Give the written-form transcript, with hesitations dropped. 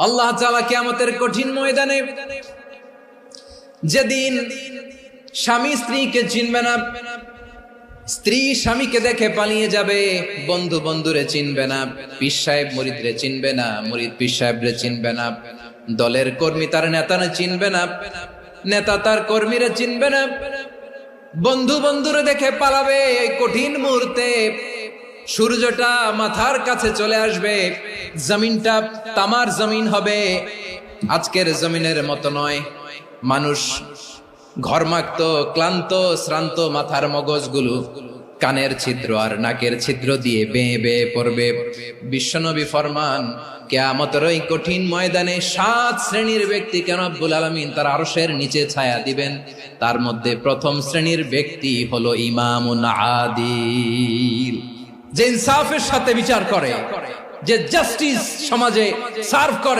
আল্লাহ তাআলা কিয়ামতের কঠিন ময়দানে যেদিন স্বামী স্ত্রীকে চিনবে না, স্ত্রী স্বামীকে দেখে পালিয়ে যাবে, বন্ধু বন্ধুরে চিনবে না, পীর সাহেব মুরিদরে চিনবে না, মুরিদ পীর সাহেবরে চিনবে না, দলের কর্মী তার নেতারে চিনবে না, নেতা তার কর্মীরে চিনবে না, বন্ধু বন্ধুরে দেখে পালাবে। এই কঠিন মুহূর্তে সূর্যটা মাথার কাছে চলে আসবে, জমিনটা তামার জমিন হবে, আজকের জমিনের মতো নয়। মানুষ ঘর্মাক্ত, ক্লান্ত, শ্রান্ত মাথার মগজগুলো কানের ছিদ্র আর নাকের ছিদ্র দিয়ে বেয়ে বেয়ে পড়বে। বিশ্বনবী ফরমান, কিয়ামতের ওই কঠিন ময়দানে 7 শ্রেণীর ব্যক্তিকে রব্বুল আলামিন তার আরশের নিচে ছায়া দিবেন। তার মধ্যে প্রথম শ্রেণীর ব্যক্তি হলো ইমামুন আদিল, যে ইনসাফের সাথে বিচার করে, যে জাস্টিস সমাজে সার্ভ করে।